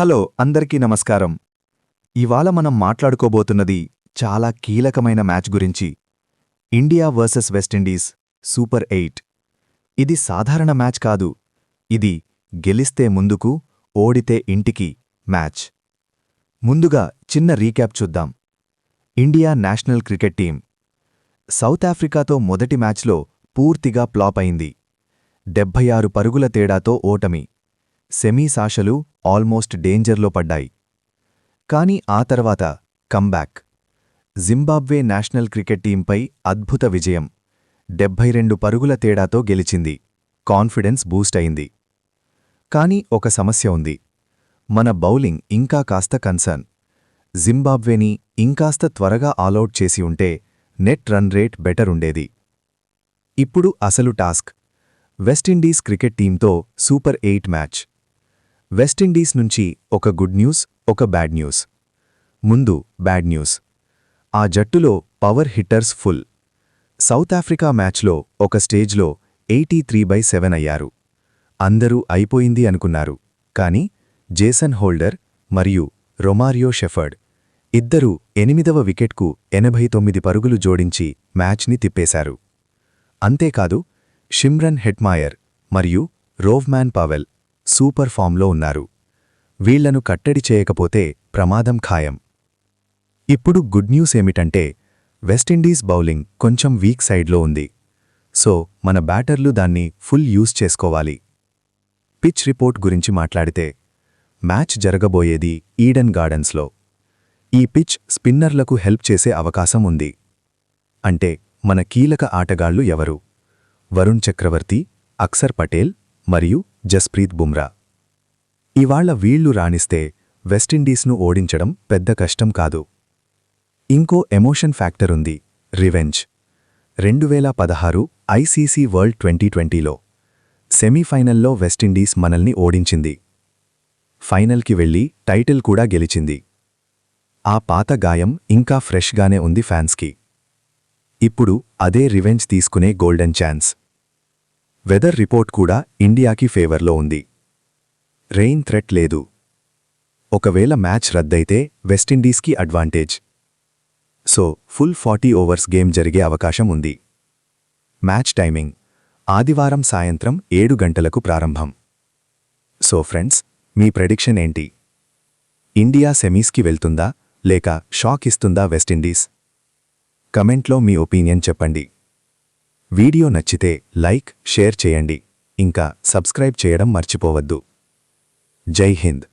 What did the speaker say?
Hello అందరికీ నమస్కారం. ఇవాళ మనం మాట్లాడుకోబోతున్నది చాలా కీలకమైన మ్యాచ్ గురించి. India versus West Indies super 8. ఇది సాధారణ మ్యాచ్ కాదు. ఇది గెలిస్తే ముందుకు, ఓడితే ఇంటికి మ్యాచ్. ముందుగా చిన్న రీక్యాప్ చూద్దాం. ఇండియా నేషనల్ క్రికెట్ టీం సౌత్ ఆఫ్రికాతో మొదటి మ్యాచ్లో పూర్తిగా ఫ్లాప్ అయింది. 76 పరుగుల తేడాతో ఓటమి. సెమీస్ ఆశలు ఆల్మోస్ట్ డేంజర్లో పడ్డాయి. కానీ ఆ తర్వాత కమ్బ్యాక్. జింబాబ్వే నేషనల్ క్రికెట్ టీంపై అద్భుత విజయం. 72 పరుగుల తేడాతో గెలిచింది. కాన్ఫిడెన్స్ బూస్ట్ అయింది. కానీ ఒక సమస్య ఉంది. మన బౌలింగ్ ఇంకా కాస్త కన్సర్న్. జింబాబ్వేని ఇంకాస్త త్వరగా ఆలౌట్ చేసి ఉంటే నెట్ రన్ రేట్ బెటర్ ఉండేది. ఇప్పుడు అసలు టాస్క్. వెస్టిండీస్ క్రికెట్ టీంతో సూపర్ 8 మ్యాచ్. వెస్టిండీస్ నుంచి ఒక గుడ్ న్యూస్, ఒక బ్యాడ్ న్యూస్. ముందు బ్యాడ్ న్యూస్. ఆ జట్టులో power hitters full. South Africa మ్యాచ్లో ఒక స్టేజ్లో 83/7 అయ్యారు. అందరూ అయిపోయింది అనుకున్నారు. కానీ జేసన్ హోల్డర్ మరియు రొమారియో షెఫర్డ్ ఇద్దరూ 8వ వికెట్కు 89 పరుగులు జోడించి మ్యాచ్ని తిప్పేశారు. అంతేకాదు షిమ్రన్ హెట్మాయర్ మరియు రోవ్మ్యాన్ పవెల్ సూపర్ ఫామ్లో ఉన్నారు. వీళ్లను కట్టడి చేయకపోతే ప్రమాదం ఖాయం. ఇప్పుడు గుడ్ న్యూస్ ఏమిటంటే వెస్టిండీస్ బౌలింగ్ కొంచెం వీక్ సైడ్లో ఉంది. సో మన బ్యాటర్లు దాన్ని ఫుల్ యూజ్ చేసుకోవాలి. పిచ్ రిపోర్ట్ గురించి మాట్లాడితే మ్యాచ్ జరగబోయేది ఈడెన్ గార్డెన్స్లో. ఈ పిచ్ స్పిన్నర్లకు హెల్ప్ చేసే అవకాశం ఉంది. అంటే మన కీలక ఆటగాళ్లు ఎవరు? వరుణ్ చక్రవర్తి, అక్సర్ పటేల్ మరియు జస్ప్రీత్ బుమ్రా. ఇవాళ్ల వీళ్లు రాణిస్తే వెస్టిండీస్ను ఓడించడం పెద్ద కష్టం కాదు. ఇంకో ఎమోషన్ ఫ్యాక్టర్ ఉంది, రివెంజ్. 2016 ఐసీసీ వరల్డ్ 2020లో సెమీఫైనల్లో వెస్టిండీస్ మనల్ని ఓడించింది. ఫైనల్కి వెళ్లి టైటిల్ కూడా గెలిచింది. ఆ పాత గాయం ఇంకా ఫ్రెష్గానే ఉంది ఫ్యాన్స్కి. ఇప్పుడు అదే రివెంజ్ తీసుకునే గోల్డెన్ ఛాన్స్. వెదర్ రిపోర్ట్ కూడా ఇండియాకి ఫేవర్లో ఉంది. రెయిన్ థ్రెట్ లేదు. ఒకవేళ మ్యాచ్ రద్దయితే వెస్టిండీస్కి advantage. So full 40 overs game జరిగే అవకాశం ఉంది. మ్యాచ్ టైమింగ్ ఆదివారం సాయంత్రం 7 గంటలకు ప్రారంభం. సో ఫ్రెండ్స్, మీ ప్రెడిక్షన్ ఏంటి? ఇండియా సెమీస్కి వెళ్తుందా లేక షాక్ ఇస్తుందా వెస్టిండీస్? కమెంట్లో మీ ఒపీనియన్ చెప్పండి. వీడియో నచ్చితే లైక్, షేర్ చేయండి. ఇంకా సబ్స్క్రైబ్ చేయడం మర్చిపోవద్దు. జై హింద్.